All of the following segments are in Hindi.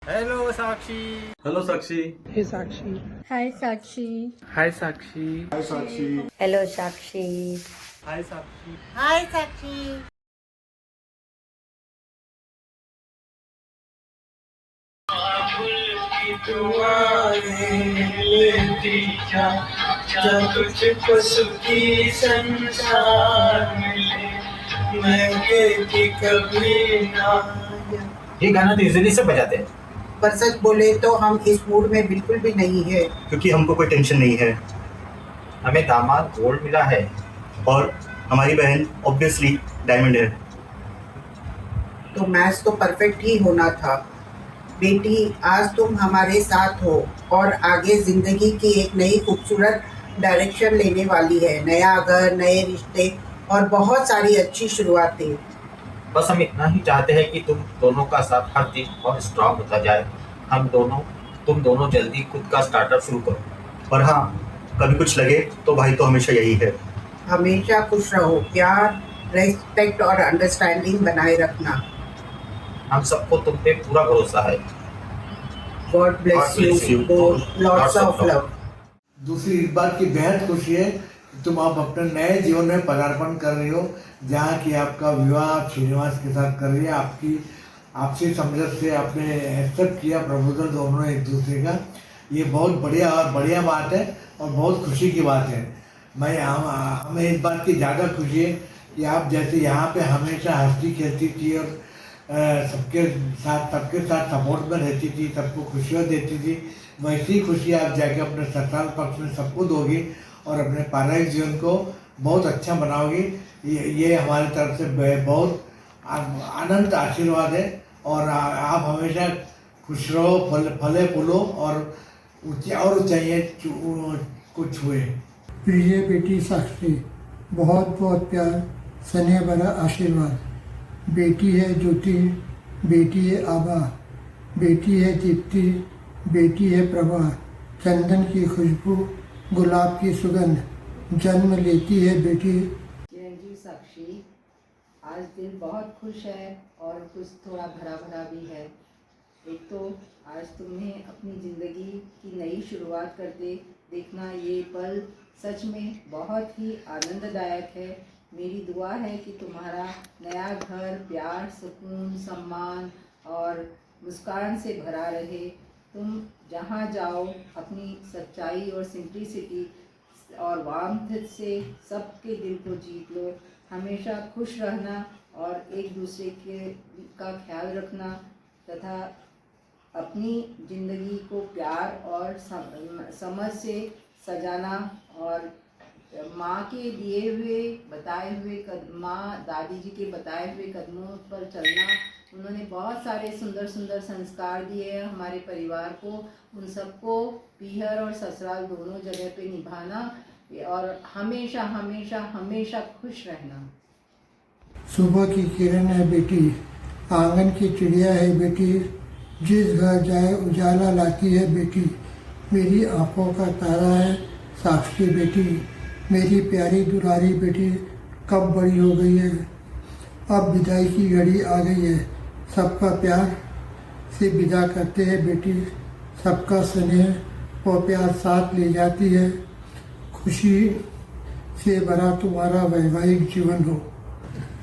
हेलो साक्षी। हेलो साक्षी। Hey Sakshi. हाय साक्षी। Hi Sakshi. हाय साक्षी। हेलो साक्षी। हाय साक्षी। हाय साक्षी। तुझको सुखी संसार मिले मैं कहती कभी ना। ये गाना तो इजीली से बजाते हैं, पर सच बोले तो हम इस मूड में बिल्कुल भी नहीं है, क्योंकि हमको कोई टेंशन नहीं है। हमें दामाद गोल्ड मिला है और हमारी बहन ऑब्वियसली डायमंड है। तो मैच तो परफेक्ट ही होना था। बेटी, आज तुम हमारे साथ हो और आगे जिंदगी की एक नई खूबसूरत डायरेक्शन लेने वाली है। नया घर, नए रिश्ते और बहुत सारी अच्छी शुरुआतें। बस हम इतना ही चाहते हैं कि तुम दोनों का साथ हर दिन और स्ट्रांग होता जाए। तुम दोनों जल्दी खुद का स्टार्टअप शुरू करो। और हाँ, कभी कुछ लगे तो भाई तो हमेशा यही है। हमेशा खुश रहो, प्यार, रेस्पेक्ट और अंडरस्टैंडिंग बनाए रखना। हम सबको तुम पे पूरा भरोसा है। God bless you both, lots of love. दूसरी इस बात की बेहद खुशी है कि तुम आप अपने नए जीवन में पदार्पण कर रही हो, जहाँ की आपका विवाह श्रीनिवास के साथ कर रही है। आपसी समझ से आपने एक्सेप्ट किया प्रपोजल दोनों एक दूसरे का। ये बहुत बढ़िया बात है और बहुत खुशी की बात है। हमें इस बात की ज़्यादा खुशी है कि आप जैसे यहाँ पे हमेशा हंसती खेलती थी और सबके साथ सपोर्ट में रहती थी, सबको खुशियाँ देती थी, वैसी खुशी आप जाके अपने ससुराल पक्ष में सबको दोगी और अपने पारिवारिक जीवन को बहुत अच्छा बनाओगी। ये हमारी तरफ से बहुत अनंत आशीर्वाद है और आप हमेशा खुश रहो, फले फूलो और ऊंचाइयाँ को छुए। प्रिय बेटी साक्षी, बहुत बहुत प्यार, स्नेह भरा आशीर्वाद। बेटी है ज्योति, बेटी है आभा, बेटी है दीप्ति, बेटी है प्रभा। चंदन की खुशबू, गुलाब की सुगंध, जन्म लेती है बेटी। चिरंजीव साक्षी, आज दिल बहुत खुश है और कुछ थोड़ा भरा भरा भी है। एक तो आज तुम्हें अपनी ज़िंदगी की नई शुरुआत करते देखना, ये पल सच में बहुत ही आनंददायक है। मेरी दुआ है कि तुम्हारा नया घर प्यार, सुकून, सम्मान और मुस्कान से भरा रहे। तुम जहाँ जाओ अपनी सच्चाई और सिंप्लिसिटी और वार्मथ से सबके दिल को जीत लो। हमेशा खुश रहना और एक दूसरे का ख्याल रखना तथा अपनी ज़िंदगी को प्यार और समझ से सजाना और माँ के दिए हुए बताए हुए माँ दादी जी के बताए हुए कदमों पर चलना। उन्होंने बहुत सारे सुंदर सुंदर संस्कार दिए हैं हमारे परिवार को। उन सबको पीहर और ससुराल दोनों जगह पे निभाना और हमेशा हमेशा हमेशा खुश रहना। सुबह की किरण है बेटी, आंगन की चिड़िया है बेटी, जिस घर जाए उजाला लाती है बेटी। मेरी आंखों का तारा है साक्षी बेटी, मेरी प्यारी दुलारी बेटी कब बड़ी हो गई है। अब विदाई की घड़ी आ गई है, सबका प्यार से विदा करते हैं बेटी। सबका स्नेह और प्यार साथ ले जाती है। खुशी से भरा तुम्हारा वैवाहिक जीवन हो।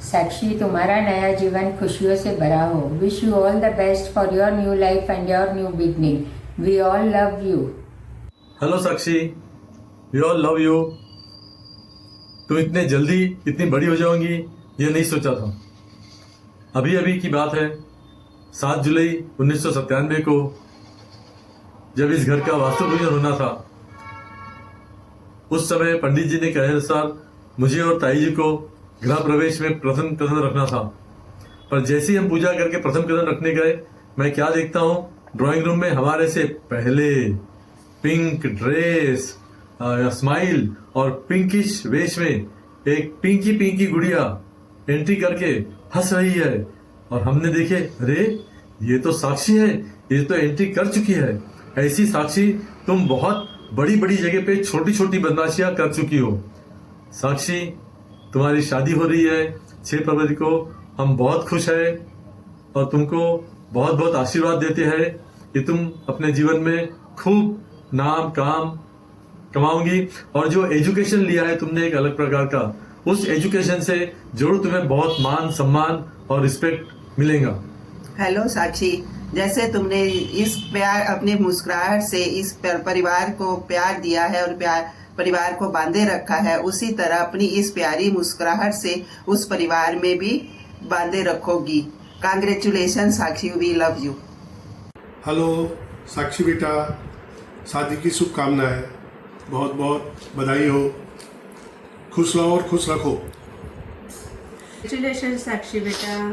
साक्षी, तुम्हारा नया जीवन खुशियों से भरा हो। Wish you all the best for your new life and your new beginning. We all love you. Hello Sakshi, we all love you. तुम इतने जल्दी इतनी बड़ी हो जाओगी ये नहीं सोचा था। अभी अभी की बात है, 7 जुलाई 1997 को जब इस घर का वास्तु पूजन होना था, उस समय पंडित जी ने कहे अनुसार मुझे और ताई जी को गृह प्रवेश में प्रथम कदम रखना था। पर जैसे ही हम पूजा करके प्रथम कदम रखने गए, मैं क्या देखता हूँ, ड्राइंग रूम में हमारे से पहले पिंक ड्रेस, स्माइल और पिंकिश वेश में एक पिंकी गुड़िया एंट्री करके हंस रही है। और हमने देखे, अरे ये तो साक्षी है, ये तो एंट्री कर चुकी है। ऐसी साक्षी तुम बहुत बड़ी बड़ी जगह पे छोटी छोटी बदमाशियां कर चुकी हो। साक्षी, तुम्हारी शादी हो रही है 6 फरवरी को। हम बहुत खुश हैं और तुमको बहुत बहुत आशीर्वाद देते हैं कि तुम अपने जीवन में खूब नाम काम कमाओगी और जो एजुकेशन लिया है तुमने एक अलग प्रकार का, उस एजुकेशन से जरूर तुम्हें बहुत मान सम्मान और रिस्पेक्ट मिलेगा। हेलो साक्षी, जैसे तुमने इस प्यार अपने मुस्कुराहट से इस परिवार को प्यार दिया है और परिवार को बांधे रखा है, उसी तरह अपनी इस प्यारी मुस्कुराहट से उस परिवार में भी बांधे रखोगी। Congratulation Sakshi, we love you. Hello Sakshi बेटा, शादी की शुभकामनाएं, बहुत बहुत बधाई हो, खुश रहो और खुश रखो। कांग्रेचुलेशन साक्षी बेटा,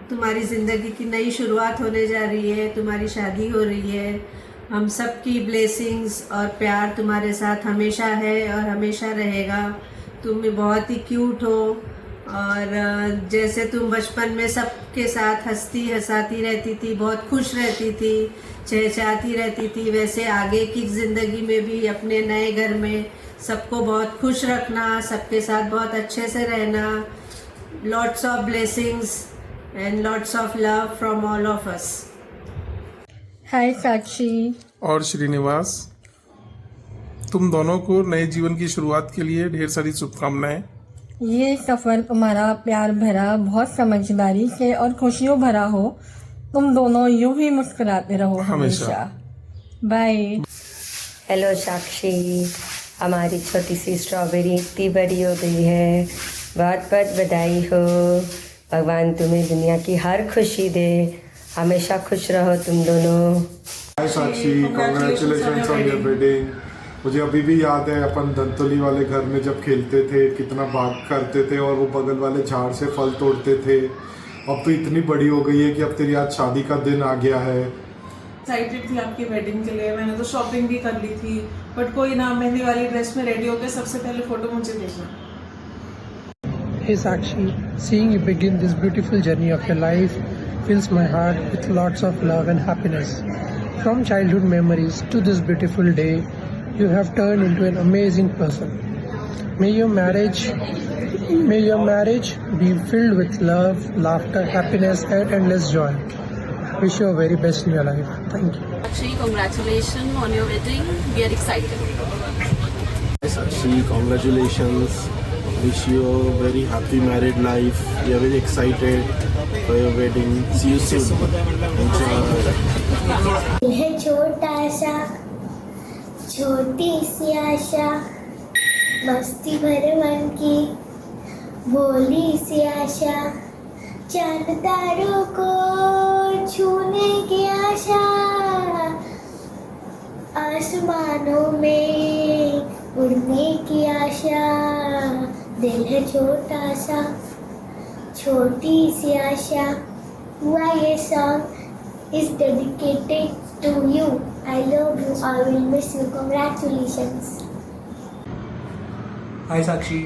तुम्हारी ज़िंदगी की नई शुरुआत होने जा रही है, तुम्हारी शादी हो रही है। हम सब की ब्लेसिंग्स और प्यार तुम्हारे साथ हमेशा है और हमेशा रहेगा। तुम बहुत ही क्यूट हो और जैसे तुम बचपन में सबके साथ हंसती हंसाती रहती थी, बहुत खुश रहती थी, चहचहाती रहती थी, वैसे आगे की ज़िंदगी में भी अपने नए घर में सबको बहुत खुश रखना, सबके साथ बहुत अच्छे से रहना। Lots of blessings and lots of love from all of us. हाय साक्षी और श्रीनिवास, तुम दोनों को नए जीवन की शुरुआत के लिए ढेर सारी शुभकामनाएं। ये सफ़र तुम्हारा प्यार भरा, बहुत समझदारी से और खुशियों भरा हो। तुम दोनों यूं ही मुस्कुराते रहो हमेशा। बाय। हेलो साक्षी, हमारी छोटी सी स्ट्रॉबेरी इतनी बड़ी हो गई है, बहुत बहुत बधाई हो। भगवान तुम्हें दुनिया की हर खुशी दे, हमेशा खुश रहो तुम दोनों। हाय साक्षी, कांग्रेचुलेशंस ऑन योर वेडिंग। मुझे अभी भी याद है अपन धनतोली वाले घर में जब खेलते थे, कितना भाग करते थे और वो बगल वाले झाड़ से फल तोड़ते थे। अब तो इतनी बड़ी हो गई है कि अब तेरी आज शादी का दिन आ गया है। एक्साइटेड थी आपकी वेडिंग के लिए, मैंने तो शॉपिंग भी कर ली थी, बट कोई ना, मेहंदी वाली ड्रेस में रेडी होकर सबसे पहले फोटो मुझे भेजना। Hey Sakshi, seeing you begin this beautiful journey of your life fills my heart with lots of love and happiness. From childhood memories to this beautiful day, you have turned into an amazing person. May your marriage be filled with love, laughter, happiness and endless joy. Wish you the very best in your life. Thank you. Sakshi, congratulations on your wedding. We are excited. Sakshi, congratulations. Wish you a very happy married life. We are very excited for your wedding. See you soon. Enjoy. है छोटा सा, छोटी सी आशा, मस्ती भरे मन की भोली सी आशा, चांद तारों को छूने की आशा, आसमानों में उड़ने की आशा। दिल है छोटा सा, छोटी सी आशा। Why a song is dedicated to you. I love you. I will miss you. Congratulations. हाय साक्षी,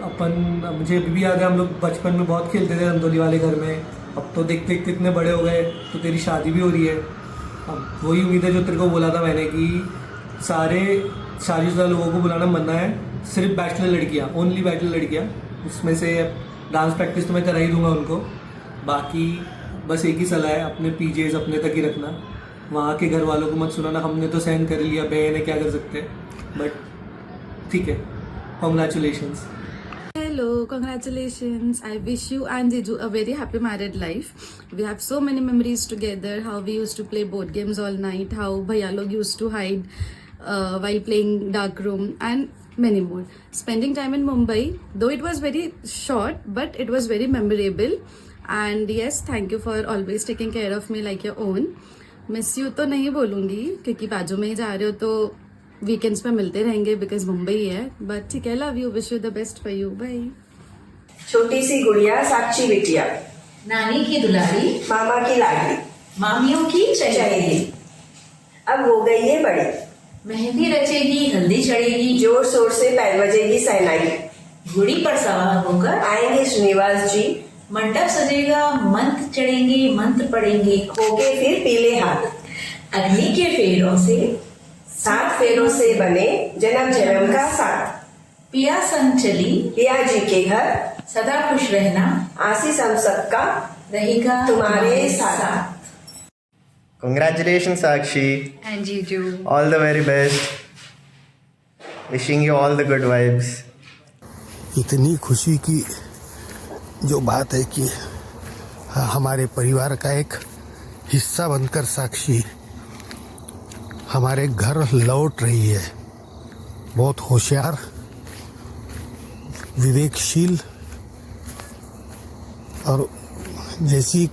मुझे अभी भी याद है, हम लोग बचपन में बहुत खेलते थे धनतोली वाले घर में। अब तो देखते देखते इतने बड़े हो गए, तो तेरी शादी भी हो रही है। अब वही उम्मीद है जो तेरे को बोला था मैंने कि सारे शादीशुदा लोगों को बुलाना मना है, सिर्फ बैचलर लड़कियाँ, ओनली बैचलर लड़कियाँ। उसमें से डांस प्रैक्टिस तो मैं करा ही दूंगा उनको। बाकी बस एक ही सलाह है, अपने पीजेज अपने तक ही रखना, वहाँ के घर वालों को मत सुनाना। हमने तो सहन कर लिया, बहन है, क्या कर सकते हैं, बट ठीक है। Congratulations. Hello, congratulations. I wish you and Jiju a very happy married life. We have so many memories together, how we used to play board games all night, how bhaiya log used to hide while playing dark room, and many more. Spending time in Mumbai, though it was very short, but it was very memorable. And yes, thank you for always taking care of me like your own. Miss you तो नहीं बोलूँगी क्योंकि बाजू में ही जा रहे हो, तो वीकेंड्स पे मिलते रहेंगे बिकॉज मुंबई है, बट ठीक है, love you, wish you the best for you, bye. छोटी सी गुड़िया साक्षी बिटिया, नानी की दुलारी, मामा की लाडली, मामियों की चहेली, अब हो गई है बड़ी, मेहंदी रचेगी, हल्दी चढ़ेगी, जोर शोर से पैर बजेगी सहनाई, घोड़ी पर सवार होकर आएंगे श्रीनिवास जी, मंडप सजेगा, मंत्र चढ़ेंगे, मंत्र पढ़ेंगे, होके फिर पीले हाथ, अग्नि के फेरों से 7 फेरों से बने जन्म जन्म का साथ, पिया संग चली पिया जी के घर, सदा खुश रहना, आशीष हम सबका रहेगा तुम्हारे साथ। Congratulations, Sakshi. And Jiju. All the very best. Wishing you all the good vibes. इतनी खुशी की जो बात है कि हमारे परिवार का एक हिस्सा बनकर साक्षी हमारे घर लौट रही है। बहुत होशियार, विवेकशील और जैसी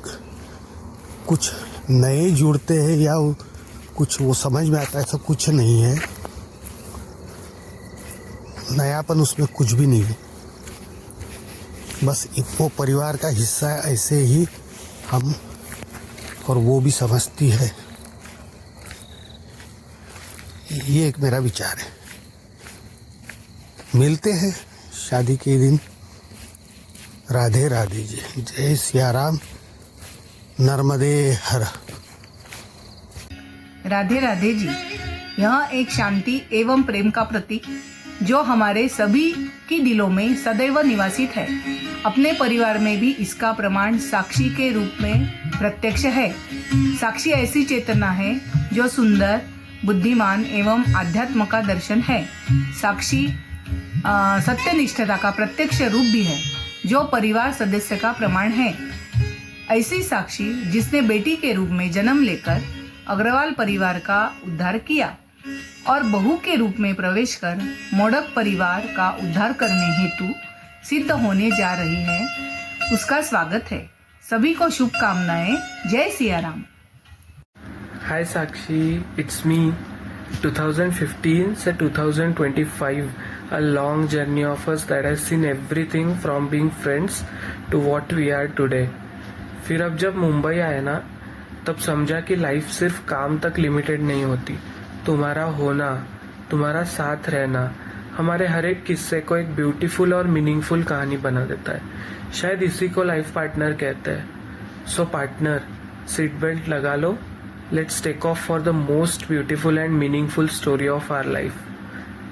कुछ नए जुड़ते हैं या कुछ वो समझ में आता है, ऐसा कुछ नहीं है। नयापन उसमें कुछ भी नहीं है, बस वो परिवार का हिस्सा है, ऐसे ही हम, और वो भी समझती है। ये एक मेरा विचार है। मिलते हैं शादी के दिन। राधे राधे जी। जय सिया राम। नर्मदे हर। राधे राधे जी। यह एक शांति एवं प्रेम का प्रतीक जो हमारे सभी की दिलों में सदैव निवासित है। अपने परिवार में भी इसका प्रमाण साक्षी के रूप में प्रत्यक्ष है। साक्षी ऐसी चेतना है जो सुंदर, बुद्धिमान एवं आध्यात्म का दर्शन है। साक्षी सत्यनिष्ठता का प्रत्यक्ष रूप भी है जो परिवार सदस्य का प्रमाण है। ऐसी साक्षी जिसने बेटी के रूप में जन्म लेकर अग्रवाल परिवार का उद्धार किया और बहू के रूप में प्रवेश कर मोडक परिवार का उद्धार करने हेतु सिद्ध होने जा रही है, उसका स्वागत है। सभी को शुभकामनाएं। जय Siya Ram. Hi Sakshi, it's me. 2015 से 2025, a long journey of us that has seen everything from being friends to what we are today. फिर अब जब मुंबई आए ना, तब समझा कि लाइफ सिर्फ काम तक लिमिटेड नहीं होती। तुम्हारा होना, तुम्हारा साथ रहना हमारे हर एक किस्से को एक ब्यूटीफुल और मीनिंगफुल कहानी बना देता है। शायद इसी को लाइफ पार्टनर कहते हैं। सो पार्टनर, सीट बेल्ट लगा लो। Let's take off for the most beautiful and meaningful story of our life.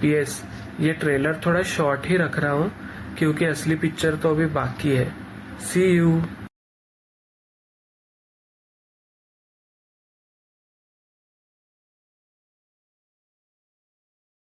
PS, ये ट्रेलर थोड़ा शॉर्ट ही रख रहा हूँ क्योंकि असली पिक्चर तो अभी बाकी है। सी यू।